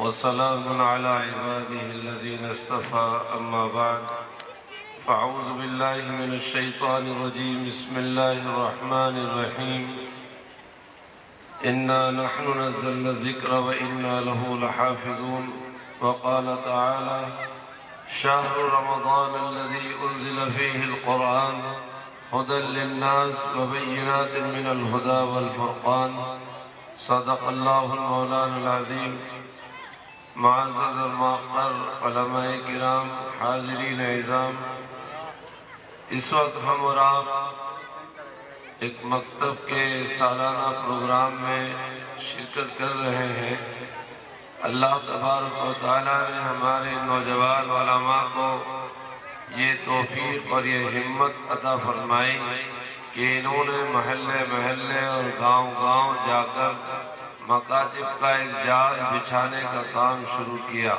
وسلام على عباده الذين اصطفى أما بعد فأعوذ بالله من الشيطان الرجيم بسم الله الرحمن الرحيم إنا نحن نزلنا الذكر وإنا له لحافظون وقال تعالى شهر رمضان الذي أنزل فيه القرآن هدى للناس وبينات من الهدى والفرقان صدق الله المولانا العظيم معزز الموقر علماء کرام حاضرین اعظام، اس وقت ہم اور آپ ایک مکتب کے سالانہ پروگرام میں شرکت کر رہے ہیں۔ اللہ تبارک و تعالیٰ نے ہمارے نوجوان علماء کو یہ توفیق اور یہ ہمت عطا فرمائی کہ انہوں نے محلے محلے اور گاؤں گاؤں جا کر مکاتب کا ایک جال بچھانے کا کام شروع کیا،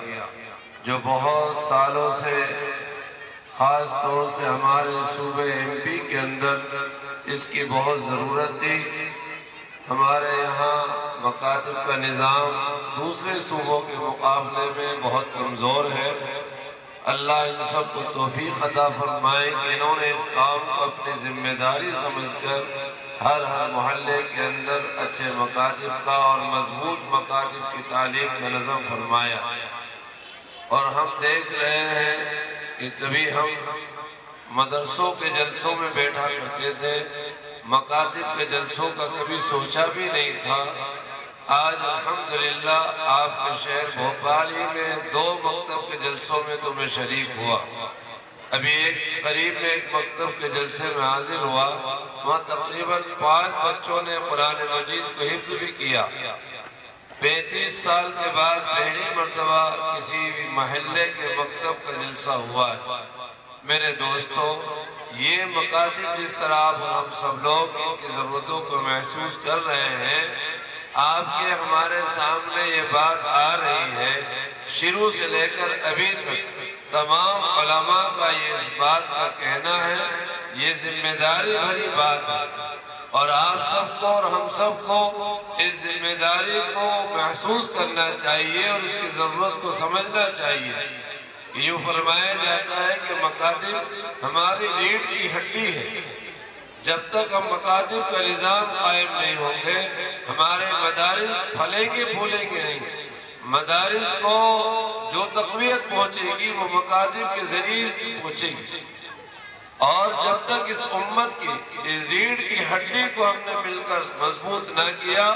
جو بہت سالوں سے خاص طور سے ہمارے صوبے ایم پی کے اندر اس کی بہت ضرورت تھی۔ ہمارے یہاں مکاتب کا نظام دوسرے صوبوں کے مقابلے میں بہت کمزور ہے۔ اللہ ان سب کو توفیق عطا فرمائے کہ انہوں نے اس کام کو اپنی ذمہ داری سمجھ کر ہر محلے کے اندر اچھے مکاتب کا اور مضبوط مکاتب کی تعلیم کا نظم فرمایا۔ اور ہم دیکھ رہے ہیں کہ کبھی ہم مدرسوں کے جلسوں میں بیٹھا کرتے تھے، مکاتب کے جلسوں کا کبھی سوچا بھی نہیں تھا۔ آج الحمدللہ آپ کے شہر بھوپال ہی میں 2 مکتب کے جلسوں میں تو میں شریک ہوا۔ ابھی ایک قریب میں ایک مکتب کے جلسے میں حاضر ہوا، وہاں تقریباً 5 بچوں نے قرآن مجید کو حفظ بھی کیا۔ 35 سال کے بعد پہلی مرتبہ کسی محلے کے مکتب کا جلسہ ہوا ہے۔ میرے دوستو، یہ مکاتب جس طرح آپ اور ہم سب لوگ ان کی ضرورتوں کو محسوس کر رہے ہیں، آپ کے ہمارے سامنے یہ بات آ رہی ہے، شروع سے لے کر ابھی تک تمام علماء کا یہ اس بات کا کہنا ہے، یہ ذمہ داری بھری بات ہے، اور آپ سب کو اور ہم سب کو اس ذمہ داری کو محسوس کرنا چاہیے اور اس کی ضرورت کو سمجھنا چاہیے۔ یوں فرمایا جاتا ہے کہ مکاتب ہماری ریڑھ کی ہڈی ہے۔ جب تک ہم مکاتب کا نظام قائم نہیں ہوں گے، ہمارے مدارس پھلیں گے پھولیں گے نہیں۔ مدارس کو جو تقویت پہنچے گی وہ مکاتب کے ذریعے سے پہنچے گی، اور جب تک اس امت کی اس ریڑھ کی ہڈی کو ہم نے مل کر مضبوط نہ کیا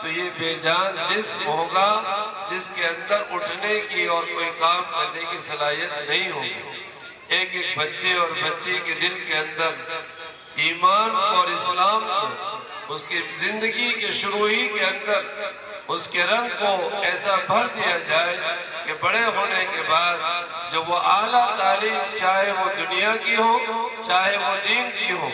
تو یہ بے جان جسم ہوگا جس کے اندر اٹھنے کی اور کوئی کام کرنے کی صلاحیت نہیں ہوگی۔ ایک ایک بچے اور بچی کے دل کے اندر ایمان اور اسلام کو اس کی زندگی کے شروع ہی کے اندر اس کے رنگ کو ایسا بھر دیا جائے کہ بڑے ہونے کے بعد جب وہ اعلیٰ تعلیم، چاہے وہ دنیا کی ہو چاہے وہ دین کی ہو،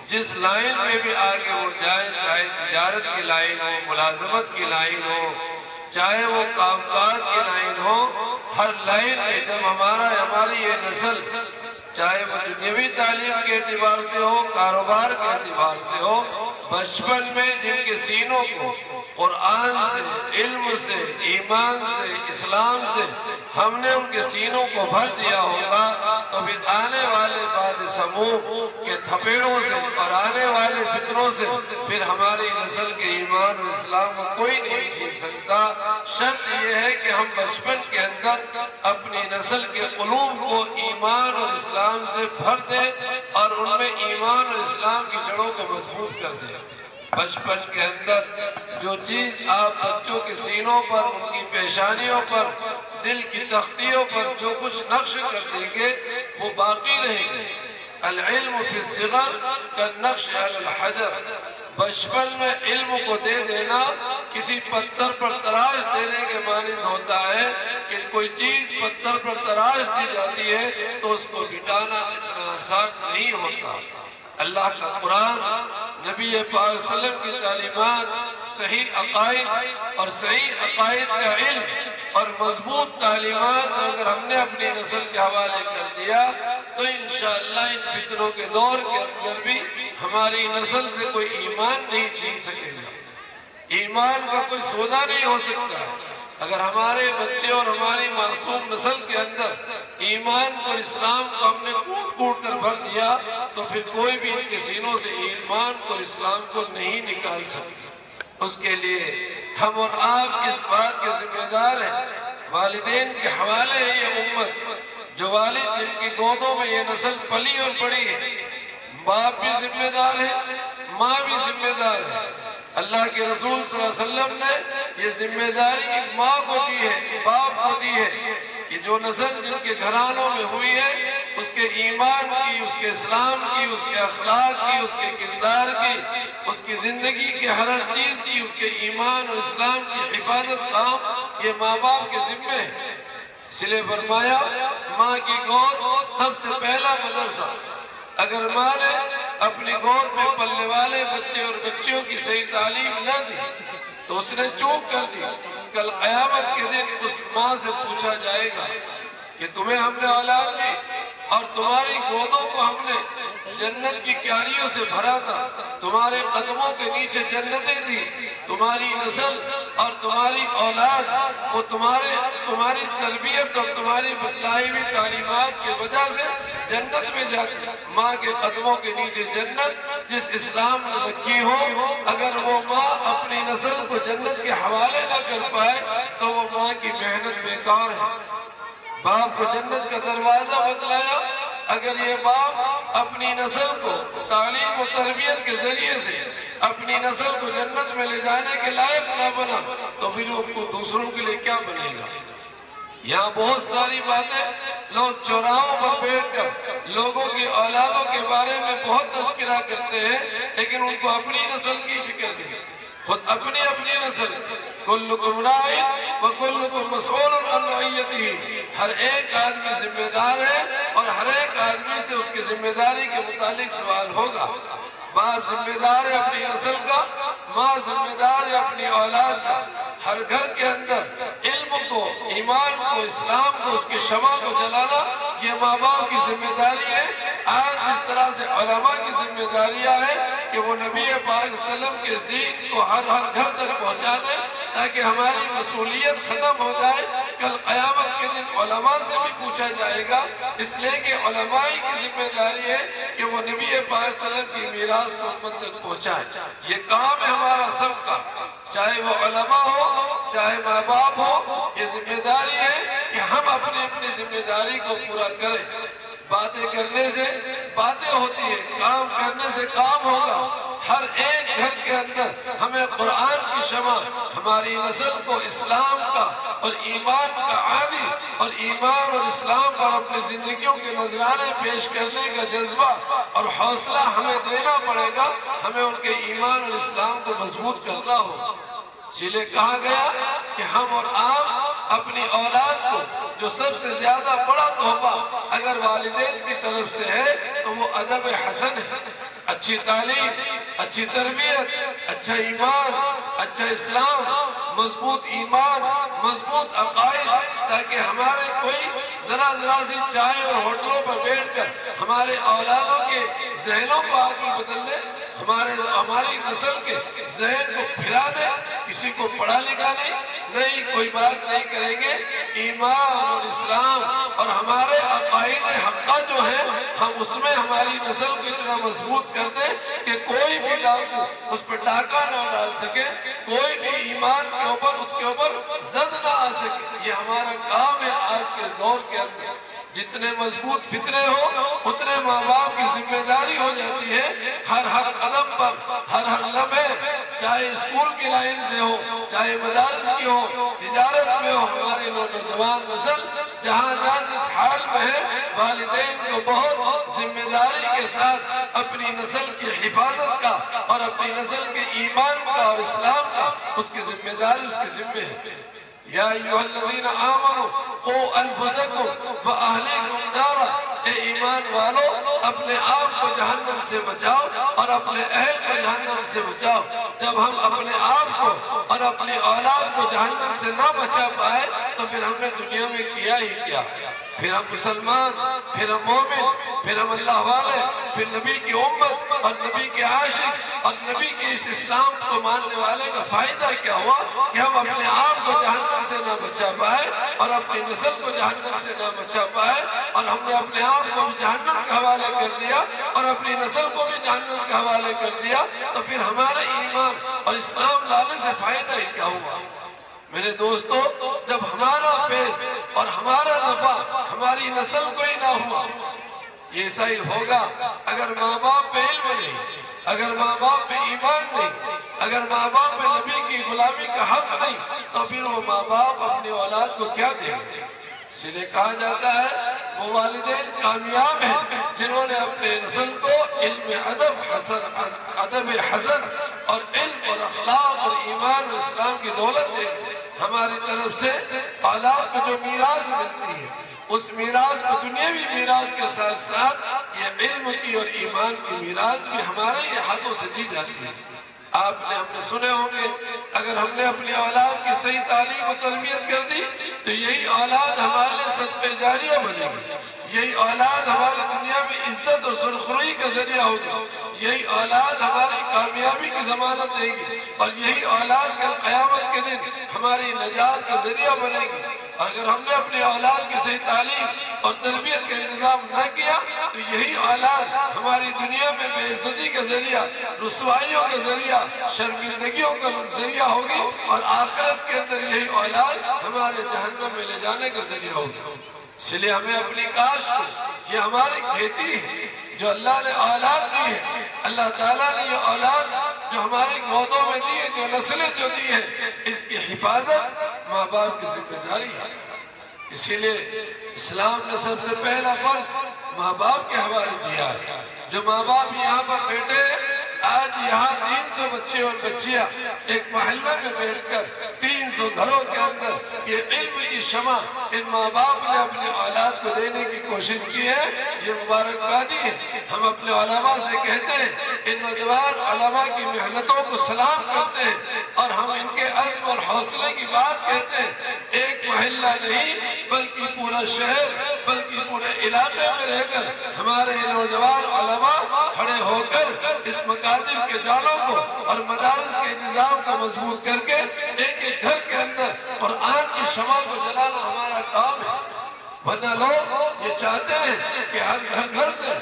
جس لائن میں بھی آگے وہ جائے، چاہے تجارت کی لائن ہو، ملازمت کی لائن ہو، چاہے وہ کام کاج کی لائن ہو، ہر لائن میں جب ہماری یہ نسل چاہے وہ دنیاوی تعلیم کے اعتبار سے ہو، کاروبار کے اعتبار سے ہو، بچپن میں جن کے سینوں کو قرآن سے، علم سے، ایمان سے، اسلام سے ہم نے ان کے سینوں کو بھر دیا ہوگا تو پھر آنے والے بعد سموع کے تھپیڑوں سے اور آنے والے فتنوں سے پھر ہماری نسل کے ایمان اور اسلام کو کوئی نہیں چھین سکتا۔ شرط یہ ہے کہ ہم بچپن کے اندر اپنی نسل کے قلوب کو ایمان اور اسلام سے بھر دیں اور ان میں ایمان اور اسلام کی جڑوں کو مضبوط کر دیں۔ بچپن کے اندر جو چیز آپ بچوں کے سینوں پر، ان کی پیشانیوں پر، دل کی تختیوں پر جو کچھ نقش کر دیں گے وہ باقی رہیں گے۔ العلم فی الصغر کالنقش علی الحجر، بچپن میں علم کو دے دینا کسی پتھر پر تراش دینے کے مانند ہوتا ہے کہ کوئی چیز پتھر پر تراش دی جاتی ہے تو اس کو مٹانا اتنا آسان نہیں ہوتا۔ اللہ کا قرآن، نبی پاک صلی اللہ علیہ وسلم کی تعلیمات، صحیح عقائد اور صحیح عقائد کا علم اور مضبوط تعلیمات اگر ہم نے اپنی نسل کے حوالے کر دیا تو انشاءاللہ ان فتنوں کے دور کے اندر بھی ہماری نسل سے کوئی ایمان نہیں چھین سکے گا۔ ایمان کا کوئی سودا نہیں ہو سکتا۔ اگر ہمارے بچے اور ہماری معصوم نسل کے اندر ایمان اور اسلام کو ہم نے کوٹ کوٹ کر بھر دیا تو پھر کوئی بھی ان کے سینوں سے ایمان اور اسلام کو نہیں نکال سکتا۔ اس کے لیے ہم اور آپ اس بات کے ذمہ دار ہیں۔ والدین کے حوالے ہے یہ امت، جو والد جن کی گودوں میں یہ نسل پلی اور بڑی ہے، باپ بھی ذمہ دار ہے، ماں بھی ذمہ دار ہے۔ اللہ کے رسول صلی اللہ علیہ وسلم نے یہ ذمہ داری ماں کو دی ہے، باپ کو دی ہے کہ جو نسل جن کے گھرانوں میں ہوئی ہے اس کے ایمان کی، اس کے اسلام کی، اس کے اخلاق کی، اس کے کردار کی، اس کی زندگی کے ہر چیز کی، اس کے ایمان اور اسلام کی حفاظت کام یہ ماں باپ کے ذمہ ہے۔ اس لیے فرمایا ماں کی گود سب سے پہلا مدرسہ۔ اگر ماں نے اپنی گود میں پلنے والے بچے اور بچیوں کی صحیح تعلیم نہ دی تو اس نے چوک کر دی۔ کل قیامت کے دن اس ماں سے پوچھا جائے گا کہ تمہیں ہم نے اولاد دی اور تمہاری گودوں کو ہم نے جنت کی کیاریوں سے بھرا تھا، تمہارے قدموں کے نیچے جنتیں تھی، تمہاری نسل اور تمہاری اولاد وہ تمہاری تربیت اور تمہاری بتلائی ہوئی تعلیمات کی وجہ سے جنت میں جاتی۔ ماں کے قدموں کے نیچے جنت جس اسلام نے رکھی ہو، اگر وہ ماں اپنی نسل کو جنت کے حوالے نہ کر پائے تو وہ ماں کی محنت بیکار ہے۔ باپ کو جنت کا دروازہ بتلایا، اگر یہ باپ اپنی نسل کو تعلیم و تربیت کے ذریعے سے اپنی نسل کو جنت میں لے جانے کے لائق نہ بنا تو پھر وہ دوسروں کے لیے کیا بنے گا؟ یہاں بہت ساری باتیں لوگ چوراہوں پر بیٹھ کر لوگوں کی اولادوں کے بارے میں بہت تذکرہ کرتے ہیں، لیکن ان کو اپنی نسل کی فکر نہیں، خود اپنی نسل۔ کلکم راع وکلکم مسئول عن رعیتہ، ہر ایک آدمی ذمہ دار ہے اور ہر ایک آدمی سے اس کی ذمہ داری کے متعلق سوال ہوگا۔ باپ ذمہ دار ہے اپنی نسل کا، ماں ذمہ دار ہے اپنی اولاد کا۔ ہر گھر کے اندر علم کو، ایمان کو، اسلام کو، اس کی شمع کو جلانا یہ ماں باپ کی ذمہ داری ہے۔ آج جس طرح سے علماء کی ذمہ داریاں ہیں کہ وہ نبی پاک صلی اللہ علیہ وسلم کے دین کو ہر گھر تک پہنچا دیں تاکہ ہماری مسئولیت ختم ہو جائے۔ کل قیامت کے دن علماء سے بھی پوچھا جائے گا، اس لیے کہ علماء کی ذمہ داری ہے کہ وہ نبی پاک صلی اللہ علیہ وسلم کی میراث کو امت تک پہنچائے۔ یہ کام ہے ہمارا سب کا، چاہے وہ علماء ہو چاہے ماں باپ ہو، یہ ذمہ داری ہے کہ ہم اپنی ذمہ داری کو پورا کریں۔ باتیں کرنے سے باتیں ہوتی ہیں، کام کرنے سے کام ہوگا۔ ہر ایک گھر کے اندر ہمیں قرآن کی شمع ہماری نسل کو اسلام کا اور ایمان کا عادی اور ایمان اور اسلام پر اپنی زندگیوں کے نذرانے پیش کرنے کا جذبہ اور حوصلہ ہمیں دینا پڑے گا۔ ہمیں ان کے ایمان اور اسلام کو مضبوط کرنا ہوگا۔ اس لیے کہا گیا کہ ہم اور آپ اپنی اولاد کو جو سب سے زیادہ بڑا تحفہ اگر والدین کی طرف سے ہے تو وہ ادب حسن ہے، اچھی تعلیم، اچھی تربیت، اچھا ایمان، اچھا اسلام، مضبوط ایمان، مضبوط عقائد، تاکہ ہمارے کوئی ذرا سی چائے اور ہوٹلوں پر بیٹھ کر ہمارے اولادوں کے ذہنوں کو آگے بدل دے، ہماری نسل کے ذہن کو پھرا دے۔ کسی کو پڑھا لکھا نہیں کوئی بات نہیں کریں گے۔ ایمان اور اسلام اور ہمارے عقائد حقہ جو ہیں ہم اس میں ہماری نسل کو اتنا مضبوط کر دیں کہ کوئی بھی ڈاکو اس پہ ڈاکہ نہ ڈال سکے، کوئی بھی ایمان کے اوپر اس کے اوپر زد نہ آ سکے۔ یہ ہمارا کام ہے آج کے دور کے اندر۔ جتنے مضبوط فطرے ہو اتنے ماں باپ کی ذمہ داری ہو جاتی ہے ہر قدم پر، ہر لمحے، چاہے اسکول کی لائن سے ہو، چاہے مدارس کی ہو، تجارت میں ہو، ہمارے نوجوان نسل جہاں جس حال میں ہے، والدین کو بہت ذمہ داری کے ساتھ اپنی نسل کی حفاظت کا اور اپنی نسل کے ایمان کا اور اسلام کا اس کی ذمہ داری اس کے ذمہ ہے۔ یا ایھا الذین آمنوا قوا انفسکم واہلیکم نارا، اے ایمان والو اپنے آپ کو جہنم سے بچاؤ اور اپنے اہل کو جہنم سے بچاؤ۔ جب ہم اپنے آپ کو اور اپنی اولاد کو جہنم سے نہ بچا پائے تو پھر ہم نے دنیا میں کیا ہی کیا؟ پھر ہم مسلمان، پھر ہم مومن، پھر ہم اللہ والے، پھر نبی کی امت اور نبی کے عاشق اور نبی کے اس اسلام کو ماننے والے کا فائدہ کیا ہوا؟ کہ ہم اپنے آپ کو جہنم سے نہ بچا پائے اور اپنی نسل کو جہنم سے نہ بچا پائے، اور ہم نے اپنے آپ کو بھی جہنم کے حوالے کر دیا اور اپنی نسل کو بھی جہنم کے حوالے کر دیا، تو پھر ہمارا ایمان اور اسلام لانے سے فائدہ ہی کیا ہوا؟ میرے دوستو، جب ہمارا فیض اور ہمارا نفع ہماری نسل کو ہی نہ ہوا، یہ ایسا ہی ہوگا اگر ماں باپ پہ علم نہیں، اگر ماں باپ پہ ایمان نہیں، اگر ماں باپ پہ نبی کی غلامی کا حق نہیں، تو پھر وہ ماں باپ اپنی اولاد کو کیا دیں گے؟ اس لیے کہا جاتا ہے وہ والدین کامیاب ہیں جنہوں نے اپنے نسل کو علم ادب حسن اور علم اور اخلاق اور ایمان اور اسلام کی دولت دے۔ ہماری طرف سے اولاد کو جو میراث ملتی ہے، اس میراث کو دنیاوی میراث کے ساتھ ساتھ یہ علم کی اور ایمان کی میراث بھی ہمارے ہی ہاتھوں سے دی جاتی ہے۔ آپ نے ہم نے سنے ہوں گے، اگر ہم نے اپنی اولاد کی صحیح تعلیم و تربیت کر دی تو یہی اولاد ہمارے لیے صدقہ جاریہ بنے گی، یہی اولاد ہماری دنیا میں عزت اور سرخروئی کا ذریعہ ہوگی، یہی اولاد ہماری کامیابی کی ضمانت دے گی، اور یہی اولاد کل قیامت کے دن ہماری نجات کا ذریعہ بنے گی۔ اگر ہم نے اپنی اولاد کی صحیح تعلیم اور تربیت کا انتظام نہ کیا تو یہی اولاد ہماری دنیا میں بے عزتی کا ذریعہ، رسوائیوں کا ذریعہ، شرمندگیوں کا ذریعہ ہوگی، اور آخرت کے اندر یہی اولاد ہمارے جہنم میں لے جانے کا ذریعہ ہوگی۔ اس لیے ہمیں اپنی کاش کو، یہ ہماری کھیتی ہے جو اللہ نے اولاد دی ہے، اللہ تعالیٰ نے یہ اولاد جو ہماری گودوں میں دی ہے، جو نسلیں جو دی ہیں، اس کی حفاظت ماں باپ کی ذمہ داری ہے۔ اسی لیے اسلام نے سب سے پہلا فرض ماں باپ کے حوالے دیا ہے۔ جو ماں باپ یہاں پر بیٹھے، آج یہاں 300 بچے اور بچیاں ایک محلہ میں بیٹھ کر 300 گھروں کے اندر یہ علم کی شمع ان ماں باپ نے اپنے اولاد کو دینے کی کوشش کی ہے، یہ مبارکبادی ہے۔ ہم اپنے علماء سے کہتے ہیں، ان نوجوان علماء کی محنتوں کو سلام کرتے ہیں، اور ہم ان کے عزم اور حوصلے کی بات کہتے ہیں۔ ایک محلہ نہیں بلکہ پورا شہر، بلکہ پورے علاقے میں رہ کر ہمارے نوجوان علماء کھڑے ہو کر اس مکاتب کے جالوں کو اور مدارس کے انتظام کو مضبوط کر کے ایک ایک گھر کے اندر قرآن کی شمع کو جلانا ہمارا کام ہے۔ ورنہ لوگ یہ چاہتے ہیں کہ ہر گھر سے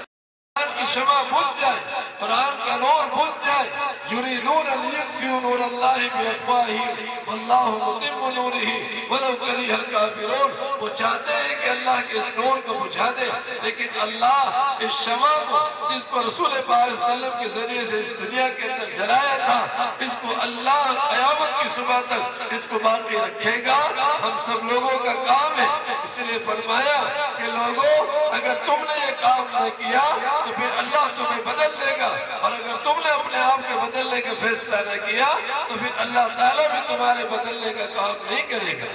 قرآن کی شمع بجھ جائے، قرآن کا نور بجھ جائے۔ یریدون لیطفئوا نور اللہ بافواہہم واللہ متم نورہ ولو کرہ الکافرون۔ وہ چاہتے ہیں کہ اللہ کے اس نور کو بجھا دے، لیکن اللہ اس شمع کو جس کو رسول پاک صلی اللہ علیہ وسلم کے ذریعے سے اس دنیا کے اندر جلایا تھا، اس کو اللہ قیامت کی صبح تک اس کو باقی رکھے گا۔ ہم سب لوگوں کا کام ہے، اس لیے فرمایا کہ لوگوں اگر تم نے یہ کام نہ کیا تو پھر اللہ تمہیں بدل دے گا، اور اگر تم نے اپنے آپ کے بدلنے کا فیصلہ نہ کیا تو پھر اللہ تعالیٰ بھی تمہارے بدلنے کا کام نہیں کرے گا۔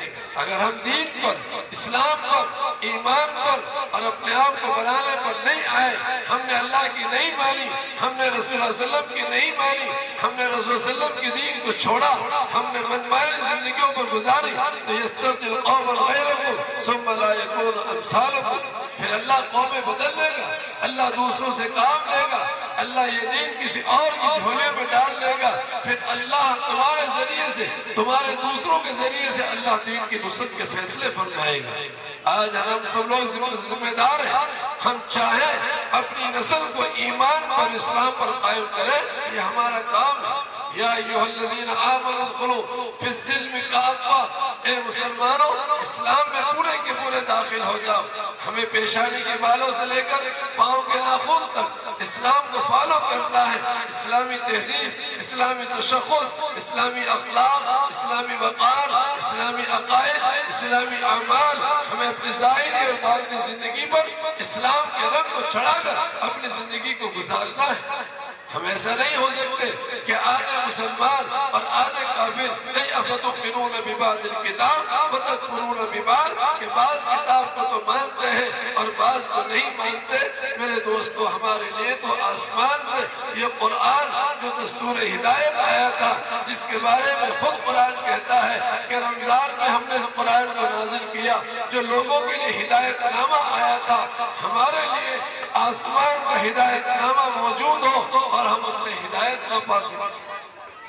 اگر ہم دین پر، اسلام پر، ایمان پر اور اپنے آپ کو بنانے پر نہیں آئے، ہم نے اللہ کی نہیں مانی، ہم نے رسول اللہ صلی اللہ علیہ وسلم کی نہیں مانی، ہم نے رسول صلی اللہ علیہ وسلم کی دین کو چھوڑا، ہم نے منمانی زندگیوں پر گزاری، تو یستبدل قوما غیرکم ثم لا یکون امثالکم۔ پھر اللہ قومیں بدل دے گا، اللہ دوسروں سے کام لے گا، اللہ یہ دین کسی اور کی جھولے میں ڈال دے گا، پھر اللہ تمہارے ذریعے سے، تمہارے دوسروں کے ذریعے سے اللہ دین کی نصرت کے فیصلے فرمائے گا۔ آج ہم سب لوگ ذمہ دار ہیں، ہم چاہیں اپنی نسل کو ایمان پر، اسلام پر قائم کریں، یہ ہمارا کام ہے۔ یا ایھا الذین آمنوا ادخلوا فی السلم کافہ، اے مسلمانوں اسلام میں پورے کے پورے داخل ہو جاؤ۔ ہمیں پیشانی کے بالوں سے لے کر پاؤں کے ناخن تک اسلام کو فالو کرنا ہے۔ اسلامی تہذیب، اسلامی تشخص، اسلامی اخلاق، اسلامی وقار، اسلامی عقائد، اسلامی اعمال، ہمیں اپنی ظاہری اور باطنی زندگی پر اسلام کے رنگ کو چڑھا کر اپنی زندگی کو گزارنا ہے۔ ہم ایسا نہیں ہو سکتے کہ آدھے مسلمان اور آدھے کافر، نہیں افتؤمنون ببعض الکتاب وتکفرون ببعض، کہ بعض کتاب کو تو مانتے ہیں اور بعض کو نہیں مانتے۔ میرے دوستو، ہمارے لیے تو آسمان سے یہ قرآن جو دستور ہدایت آیا تھا، جس کے بارے میں خود قرآن کہتا ہے کہ رمضان میں ہم نے قرآن کو نازل کیا، جو لوگوں کے لیے ہدایت نامہ آیا تھا، ہمارے لیے آسمان کا ہدایت نامہ موجود ہو اور ہم اس سے ہدایت نہ پا سکیں۔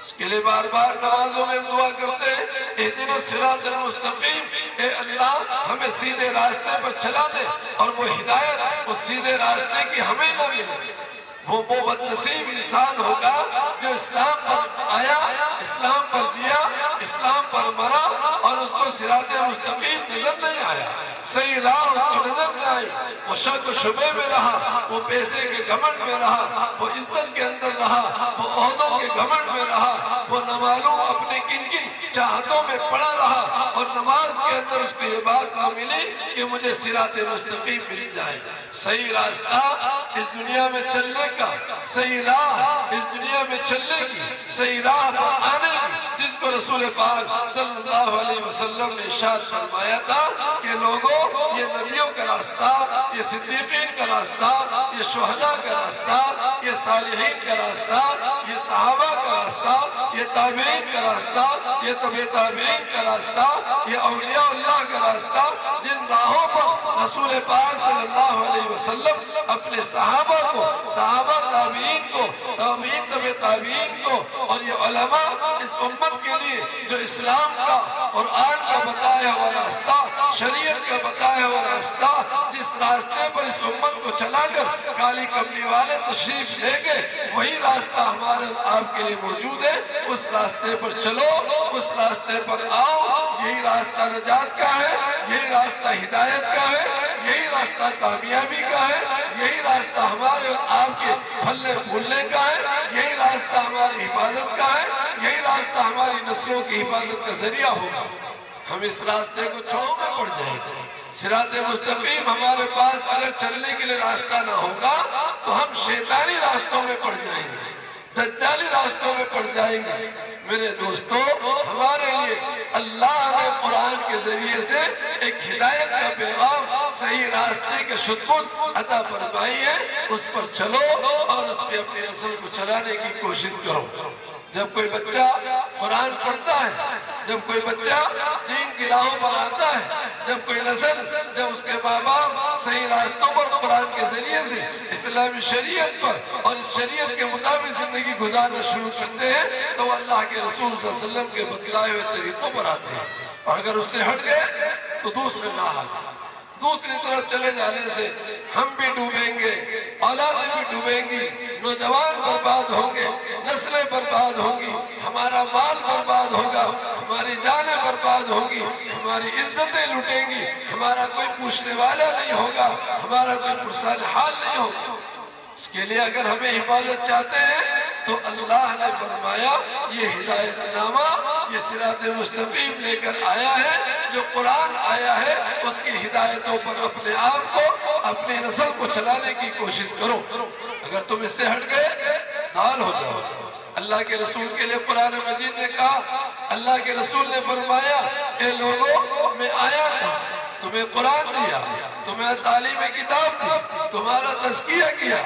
اس کے لیے بار بار نمازوں میں دعا کرتے ہیں اہدنا الصراط المستقیم، اے اللہ ہمیں سیدھے راستے پر چلا دے، اور وہ ہدایت اس سیدھے راستے کی ہمیں نہ ملے۔ وہ بد نصیب انسان ہوگا جو اسلام پر آیا، اسلام پر جیا، اسلام پر مرا، اور اس کو صراط مستقیم نظر نہیں آیا، صحیح راہ اس کو نظر نہیں آئی، وہ شک و شبے میں رہا، وہ پیسے کے گھمنڈ میں رہا، وہ عزت کے اندر رہا، وہ عہدوں کے گھمنڈ میں رہا، وہ نہ معلوم اپنے کن کن چاہتوں میں پڑا رہا، اور نماز کے اندر اس کو یہ بات نہ ملی کہ مجھے صراط مستقیم مل جائے۔ صحیح راستہ اس دنیا میں چلنے کا، صحیح راہ اس دنیا میں چلنے کی، صحیح راہ پر آنے کی، جس کو رسول پاک صلی اللہ علیہ وسلم نے ارشاد فرمایا تھا کہ لوگوں یہ نبیوں کا راستہ، یہ صدیقین کا راستہ، یہ شہداء کا راستہ، یہ صالحین کا راستہ، یہ صحابہ کا راستہ، یہ تابعین کا راستہ، یہ تبع تابعین کا راستہ، یہ اولیاء اللہ کا راستہ، جن راہوں پر رسول پاک صلی اللہ علیہ وسلم اپنے صحابہ کو، صحابہ تابعین کو، تابعین تبع تابعین کو، اور یہ علماء اس امت کے لیے جو اسلام کا قرآن کا بتایا ہوا راستہ، شریعت کا بتایا ہوا راستہ، جس راستے پر اس امت کو چلا کر کالی کملی والے تشریف لے گئے، وہی راستہ ہمارے آپ کے لیے موجود ہے۔ اس راستے پر چلو، اس راستے پر آؤ، یہی راستہ نجات کا ہے، یہی راستہ ہدایت کا ہے، یہی راستہ کامیابی کا ہے، یہی راستہ ہمارے اور آپ کے پھلنے پھولنے کا ہے، یہی راستہ ہماری حفاظت کا ہے، یہی راستہ ہماری نسلوں کی حفاظت کا ذریعہ ہوگا۔ ہم اس راستے کو چھوڑنا پڑ جائے گا۔ صراط مستقیم ہمارے پاس اگر چلنے کے لیے راستہ نہ ہوگا تو ہم شیطانی راستوں میں پڑ جائیں گے، دجالی راستوں میں پڑ جائیں گے۔ میرے دوستو، ہمارے لیے اللہ نے قرآن کے ذریعے سے ایک ہدایت کا پیغام، صحیح راستے کے شدت عطا فرمائی ہے، اس پر چلو اور اس پہ اپنی نسل کو چلانے کی کوشش کرو۔ جب کوئی بچہ قرآن پڑھتا ہے، جب کوئی بچہ دین کی راہوں پر آتا ہے، جب کوئی نسل، جب اس کے ماں باپ صحیح راستوں پر قرآن کے ذریعے سے اسلامی شریعت پر اور اس شریعت کے مطابق زندگی گزارنا شروع کرتے ہیں تو وہ اللہ کے رسول صلی اللہ علیہ وسلم کے بتلائے ہوئے طریقوں پر آتے ہیں، اور اگر اس سے ہٹ گئے تو دوسرے دوسری طرف چلے جانے سے ہم بھی ڈوبیں گے، اولادیں بھی ڈوبیں گی، نوجوان برباد ہوں گے، نسلیں برباد ہوں گی، ہمارا مال برباد ہوگا، ہماری جانیں برباد ہوں گی، ہماری عزتیں لٹیں گی، ہمارا کوئی پوچھنے والا نہیں ہوگا، ہمارا کوئی پرسان حال نہیں ہوگا۔ اس کے لیے اگر ہمیں حفاظت چاہتے ہیں تو اللہ نے فرمایا یہ ہدایت نامہ، یہ صراط مستقیم لے کر آیا ہے، جو قرآن آیا ہے اس کی ہدایتوں پر اپنے آپ کو، اپنی نسل کو چلانے کی کوشش کرو۔ اگر تم اس سے ہٹ گئے ضال ہو جاؤ۔ اللہ کے رسول کے لیے قرآن مجید نے کہا، اللہ کے رسول نے فرمایا اے لوگوں میں آیا تھا، تمہیں قرآن دیا، تمہیں تعلیم کتاب دی، تمہارا تزکیہ کیا،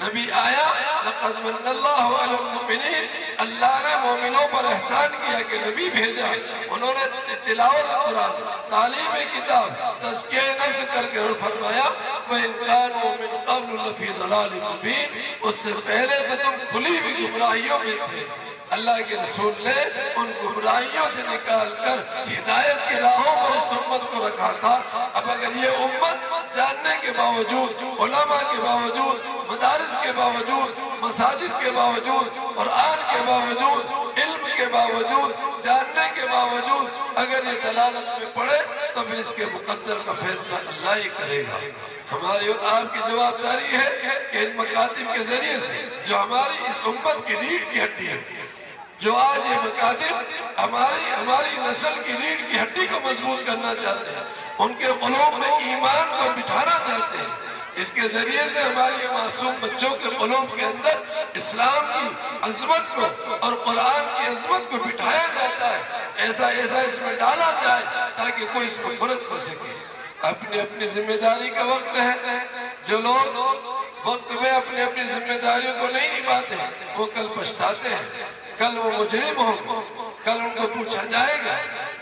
نبی آیا، لقد من اللہ علی المؤمنین، اللہ نے مومنوں پر احسان کیا کہ نبی بھیجا، انہوں نے تلاوت قرآن، تعلیم کتاب، تزکیہ نفس کر کے اور فرمایا وَإِن كَانُوا مِن قَبْلُ لَفِي ضَلَالٍ مُبِينٍ، اس سے پہلے تو تم کھلی ہوئی گمراہیوں میں تھے۔ اللہ کے رسول نے ان گمراہیوں سے نکال کر ہدایت کی راہوں پر اس امت کو رکھا تھا۔ اب اگر یہ امت جاننے کے باوجود، علماء کے باوجود، مدارس کے باوجود، مساجد کے باوجود، قرآن کے باوجود، علم کے باوجود، جاننے کے باوجود اگر یہ دلالت میں پڑے تو پھر اس کے مقدر کا فیصلہ اللہ ہی کرے گا۔ ہماری اور آپ کی جواب داری ہے کہ ان مکاتب کے ذریعے سے جو ہماری اس امت کی ریڑھ کی ہڈی ہے، جو آج یہ مکاتب ہماری نسل کی ریڑھ کی ہڈی کو مضبوط کرنا چاہتے ہیں، ان کے قلوب میں ایمان کو بٹھانا چاہتے ہیں، اس کے ذریعے سے ہماری معصوم بچوں کے قلوب کے اندر اسلام کی عظمت کو اور قرآن کی عظمت کو بٹھایا جاتا ہے، ایسا اس میں ڈالا جائے تاکہ کوئی اس کو فرق کر سکے۔ اپنی ذمہ داری کا وقت ہے، جو لوگ وقت میں اپنی ذمہ داریوں کو نہیں نبھاتے وہ کل پچھتاتے ہیں، کل وہ مجرم ہوں، کل ان کو پوچھا جائے گا۔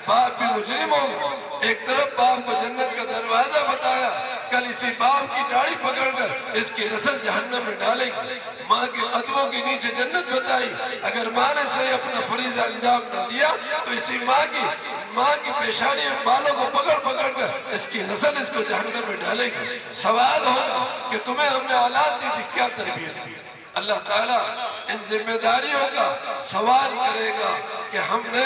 باپ بھی مجرم ہوگا، ایک طرف باپ کو جنت کا دروازہ بتایا، کل اسی کسی باپ کی داڑھی پکڑ کر اس کی نسل جہنم میں ڈالے گی۔ ماں کے قدموں کے نیچے جنت بتائی، اگر ماں نے صحیح اپنا فریضہ انجام نہ دیا تو اسی ماں کی پیشانی بالوں کو پکڑ کر اس کی نسل اس کو جہنم میں ڈالے گی۔ سوال ہوگا کہ تمہیں ہم نے اولاد دی تھی، کیا تربیت دی؟ اللہ تعالیٰ ان ذمہ داریوں کا سوال کرے گا کہ ہم نے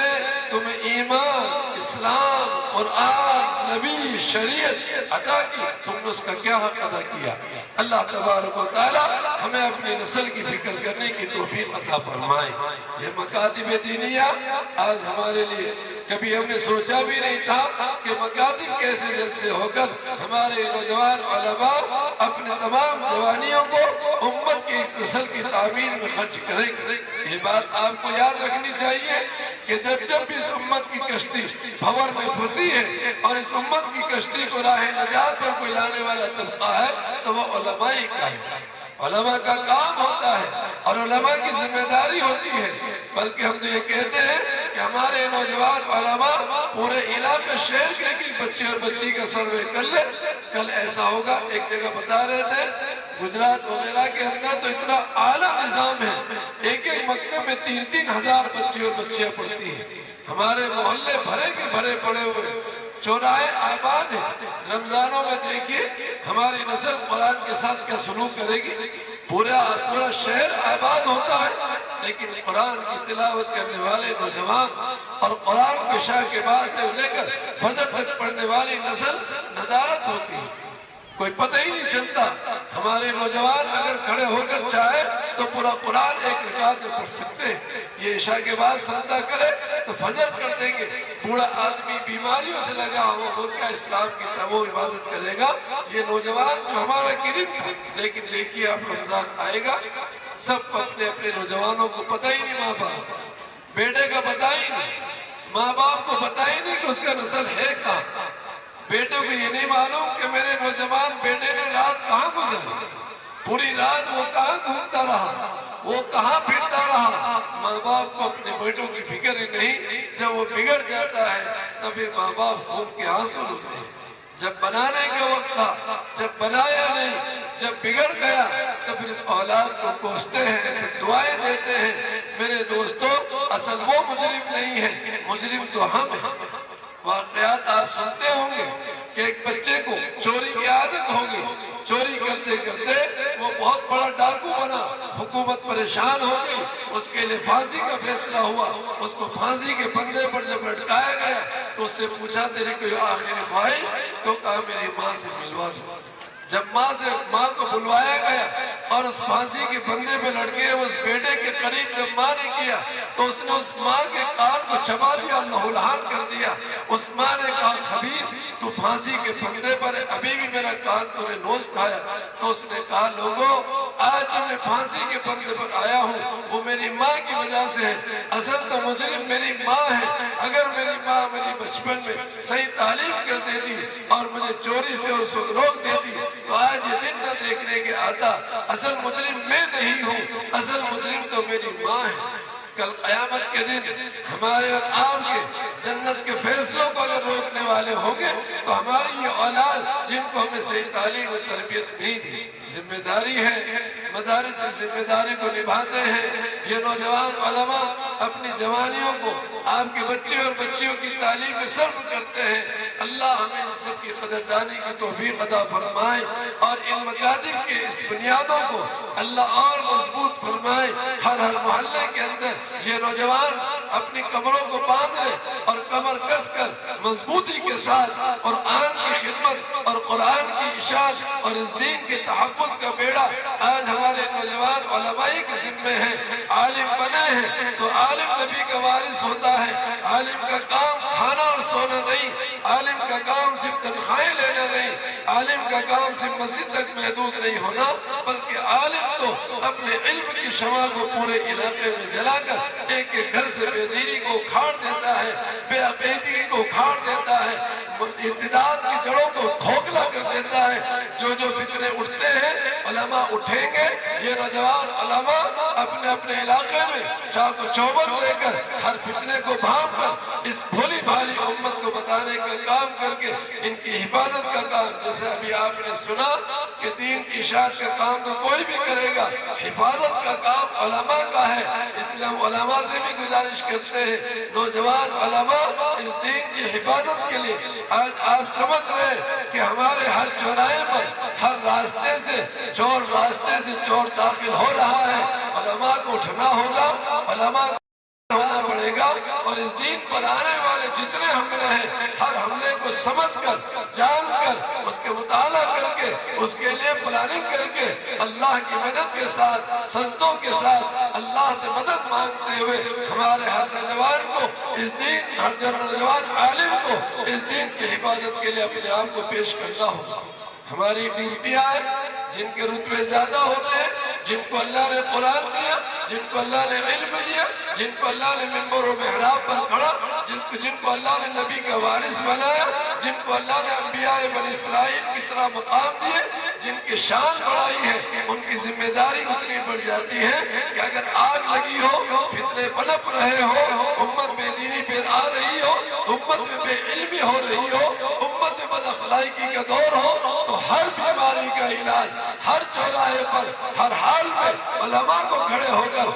تمہیں ایمان، اسلام، قرآن، نبی، شریعت عطا کی، تم نے اس کا کیا حق ادا کیا؟ اللہ تبارک و تعالیٰ ہمیں اپنی نسل کی فکر کرنے کی توفیق عطا فرمائے۔ یہ مکاتب دینیہ آج ہمارے لیے کبھی ہم نے سوچا بھی نہیں تھا کہ مکاتب کیسے جلسے ہو کر ہمارے نوجوان علماء اپنے تمام جوانیوں کو امت کی اس نسل کی تعمیر میں خرچ کریں گے۔ یہ بات آپ کو یاد رکھنی چاہیے کہ جب بھی اس امت کی کشتی بھور میں پھنسی ہے اور اس امت کی کشتی کو راہ نجات پر کوئی لانے والا طبقہ ہے تو وہ علماء کا ہے۔ علماء کا کام ہوتا ہے اور علماء کی ذمہ داری ہوتی ہے، بلکہ ہم تو یہ کہتے ہیں کہ ہمارے نوجوان علماء پورے علاقے شہر کے ایک بچے اور بچی کا سروے کر لے۔ کل ایسا ہوگا، ایک جگہ بتا رہے تھے گجرات وغیرہ کے اندر تو اتنا اعلیٰ نظام ہے، ایک مکتب میں 3-3 ہزار بچے اور بچیاں پڑھتی ہیں۔ ہمارے محلے بھرے کے بھرے پڑے ہوئے، چوراہے آباد ہیں۔ رمضانوں میں دیکھیے ہماری نسل قرآن کے ساتھ کیا سلوک کرے گی۔ پورا شہر آباد ہوتا ہے، لیکن قرآن کی تلاوت کرنے والے نوجوان اور قرآن کے شاہ کے بعد سے لے کر فجر تک پڑھنے والی نسل ندارت ہوتی ہے، کوئی پتہ ہی نہیں چلتا۔ ہمارے نوجوان اگر کھڑے ہو کر چاہے تو پورا قرآن ایک رکعت میں پڑھ سکتے ہیں۔ یہ عشاء کے بعد سجدہ کرے تو فجر کر دیں گے۔ بوڑھا آدمی بیماریوں سے لگا وہ کیا اسلام کی وہ عبادت کرے گا؟ یہ نوجوان جو ہمارا کریم تھا، لیکن دیکھیے اب رمضان آئے گا، سب اپنے نوجوانوں کو پتہ ہی نہیں، ماں باپ بیٹے کا پتہ ہی نہیں، ماں باپ کو پتہ ہی نہیں کہ اس کا نسل ہے کہاں۔ بیٹے کو یہ نہیں معلوم کہ میرے نوجوان بیٹے نے رات کہاں گزاری، پوری رات وہ کہاں گھومتا رہا، وہ کہاں پھرتا رہا۔ ماں باپ کو اپنے بیٹوں کی فکر ہی نہیں۔ جب وہ بگڑ جاتا ہے تو پھر ماں باپ خون کے آنسو روتے ہیں۔ جب بنانے کا وقت تھا، جب بنایا نہیں، جب بگڑ گیا تو پھر اس اولاد کو کوستے ہیں، پھر دعائیں دیتے ہیں۔ میرے دوستو، اصل وہ مجرم نہیں ہے، مجرم تو ہم ہیں۔ واقعات آپ سنتے ہوں گے کہ ایک بچے کو چوری کی عادت ہوگی، چوری کرتے کرتے وہ بہت بڑا ڈاکو بنا، حکومت پریشان ہو گئی، اس کے لیے پھانسی کا فیصلہ ہوا۔ اس کو پھانسی کے پھندے پر جب لٹکایا گیا تو اس سے پوچھا تیری کوئی آخری خواہش؟ تو کہا میری ماں سے ملوا دو۔ جب ماں کو بلوایا گیا اور اس پھانسی کے پھندے پہ لٹکے اس بیٹے کے قریب جب ماں نے کیا تو اس نے اس ماں کے کان کو چبا دیا، لہولہان کر دیا۔ اس ماں نے کہا خبیث، تو پھانسی کے پھندے پر ابھی بھی میرا کان تو نے نوچ کھایا۔ تو اس نے کہا لوگوں، آج جو میں پھانسی کے پھندے پر آیا ہوں وہ میری ماں کی وجہ سے ہے، اصل تو مجرم میری ماں ہے۔ اگر میری ماں میری بچپن میں صحیح تعلیم کر دیتی اور مجھے چوری سے اس وقت روک دیتی تو آج یہ دن نہ دیکھنے کے آتا۔ اصل مجرم میں نہیں ہوں، اصل مجرم تو میری ماں ہے۔ کل قیامت کے دن ہمارے اور آپ کے جنت کے فیصلوں کو اگر روکنے والے ہوں گے تو ہماری یہ اولاد جن کو ہمیں صحیح تعلیم و تربیت نہیں دی۔ ذمہ داری ہے، مدارس سے ذمہ داری کو نبھاتے ہیں۔ یہ نوجوان علماء اپنی جوانیوں کو آپ کے بچے اور بچیوں کی تعلیم میں صرف کرتے ہیں۔ اللہ ہمیں ان سب کی قدردانی کی توفیق عطا فرمائے اور ان مکاتب کے اس بنیادوں کو اللہ اور مضبوط فرمائے۔ ہر محلے کے اندر یہ نوجوان اپنی کمروں کو باندھ لے اور کمر کس کس مضبوطی کے ساتھ قرآن کی خدمت اور قرآن کی اشاعت اور اس دین کے تحفظ کا بیڑا آج ہمارے نوجوان علمائی کے ذمے ہے۔ عالم بنے ہیں تو عالم نبی کا وارث ہوتا ہے۔ عالم کا کام کھانا اور سونا نہیں، عالم کا کام صرف تنخواہیں لینا نہیں، عالم کا کام صرف مسجد تک محدود نہیں ہونا، بلکہ عالم تو اپنے علم کی شمع کو پورے علاقے میں جلا کر ایک ایک گھر سے بے دینی کو اکھاڑ دیتا ہے، بے عقیدگی کو اکھاڑ دیتا ہے، ارتداد کی جڑوں کو کھوکھلا کر دیتا ہے۔ جو فتنے اٹھتے ہیں علماء اٹھیں گے۔ یہ نوجوان علماء اپنے اپنے علاقے میں چاق و چوبند لے کر ہر فتنے کو بھانپ کر اس بھولی بھالی امت کو بتانے کا کام کر کے ان کی حفاظت کا کام، جیسے ابھی آپ نے سنا کہ دین کی اشاعت کا کام تو کوئی بھی کرے گا، حفاظت کا کام علماء کا ہے، اس لیے ہم علماء سے بھی گزارش کرتے ہیں، نوجوان علماء اس دین کی حفاظت کے لیے آج آپ سمجھ رہے ہیں کہ ہمارے ہر چوراہے پر ہر راستے سے چور داخل ہو رہا ہے، علماء کو اٹھنا ہوگا، علماء ہونا پڑے گا، اور اس دین پر آنے والے جتنے حملے ہیں ہر حملے کو سمجھ کر، جان کر، اس کے مطالعہ کر کے، اس کے لیے پلاننگ کر کے، اللہ کی مدد کے ساتھ، سجدوں کے ساتھ اللہ سے مدد مانگتے ہوئے ہمارے ہر نوجوان کو اس دین، ہر نوجوان عالم کو اس دین کی حفاظت کے لیے اپنے آپ کو پیش کرنا ہوگا۔ ہماری ڈیوٹیاں ہیں، جن کے رتبے زیادہ ہوتے ہیں، جن کو اللہ نے قرآن دیا، جن کو اللہ نے علم دیا، جن کو اللہ نے منبر و محراب پر کھڑا، جن کو اللہ نے نبی کا وارث بنایا، جن کو اللہ نے انبیاء بنی اسرائیل کی طرح مقام دیے، جن کی شان بڑھائی ہے، ان کی ذمہ داری اتنی بڑھ جاتی ہے کہ اگر آگ لگی ہو، فتنے پنپ رہے ہو، امت بے دینی پہ آ رہی ہو، امت میں بے علمی ہو رہی ہو، امت میں بد اخلاقی کا دور ہو، تو ہر بیماری کا علاج ہر چوراہے پر، ہر حال میں علماء کو کھڑے ہو کر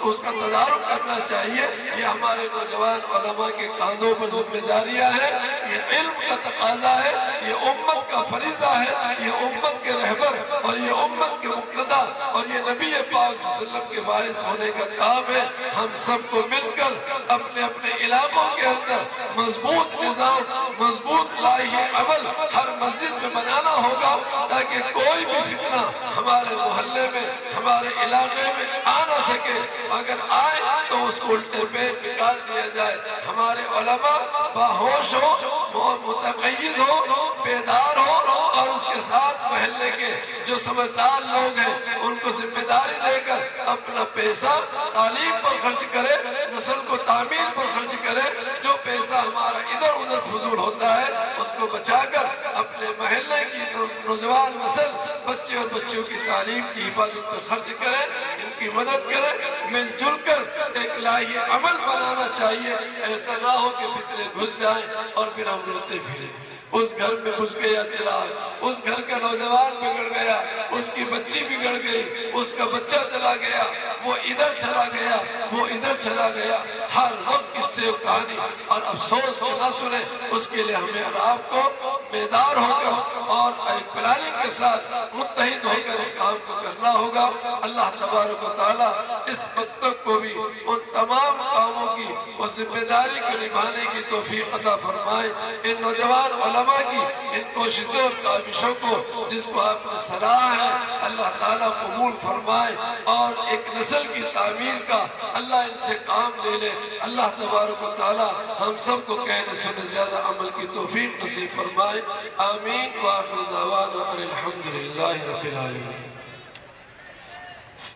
اس کا تدارک کرنا چاہیے۔ یہ ہمارے نوجوان علماء کے کاندھوں پر ذمہ داریاں ہیں، یہ علم کا تقاضا ہے، یہ امت کا فریضہ ہے، یہ امت کے رہبر اور یہ امت کے مقتدی اور یہ نبی پاک صلی اللہ علیہ وسلم کے وارث ہونے کا کام ہے۔ ہم سب کو مل کر اپنے اپنے علاقوں کے اندر مضبوط نظام، مضبوط لائحہ عمل ہر مسجد میں بنانا ہوگا، تاکہ کوئی بھی فتنہ ہمارے محلے میں، ہمارے علاقے میں آ نہ سکے، اگر آئے تو اس کو الٹے پیٹ نکال دیا جائے۔ ہمارے علماء باہوش ہو، متقیز ہو، بیدار ہو، اور اس کے ساتھ محلے کے جو سمجھدار لوگ ہیں ان کو ذمہ داری دے کر اپنا پیسہ تعلیم پر خرچ کرے، نسل کو تعمیر پر خرچ کرے۔ جو پیسہ ہمارا ادھر ادھر فضول ہوتا ہے اس کو بچا کر اپنے محلے کی نوجوان نسل، بچے اور بچوں کی تعلیم کی حفاظت پر خرچ کرے، ان کی مدد کرے، مل جل کر ایک لائحہ عمل بنانا چاہیے۔ ایسا نہ ہو کہ فتنے گھس جائیں اور پھر ہم روتے پھریں۔ اس گھر میں گھس گیا چراغ، اس گھر کا نوجوان بگڑ گیا، اس کی بچی بگڑ گئی، اس کا بچہ چلا گیا، وہ ادھر چلا گیا، وہ ادھر چلا گیا۔ ہر وقت اس سے کہانی اور افسوس کو نہ سنیں، اس کے لیے ہمیں اور آپ کو بیدار ہو کر اور ایک پلاننگ کے ساتھ متحد ہو کر اس کام کو کرنا ہوگا۔ اللہ تبارک و تعالیٰ اس مستق کو بھی ان تمام کاموں کی اور ذمہ داری کو نبھانے کی توفیق عطا فرمائے۔ ان نوجوان علماء کی ان کوششوں اور کاوشوں کو جس کو آپ نے سراہا ہے، اللہ تعالیٰ قبول فرمائے، اور ایک نسل کی تعمیر کا اللہ ان سے کام لے لے۔ اللہ تبارک و تعالیٰ ہم سب کو کہنے سنے زیادہ عمل کی توفیق نصیب فرمائے۔ آمین۔ وآخر دعوانا ان الحمدللہ رب العالمین۔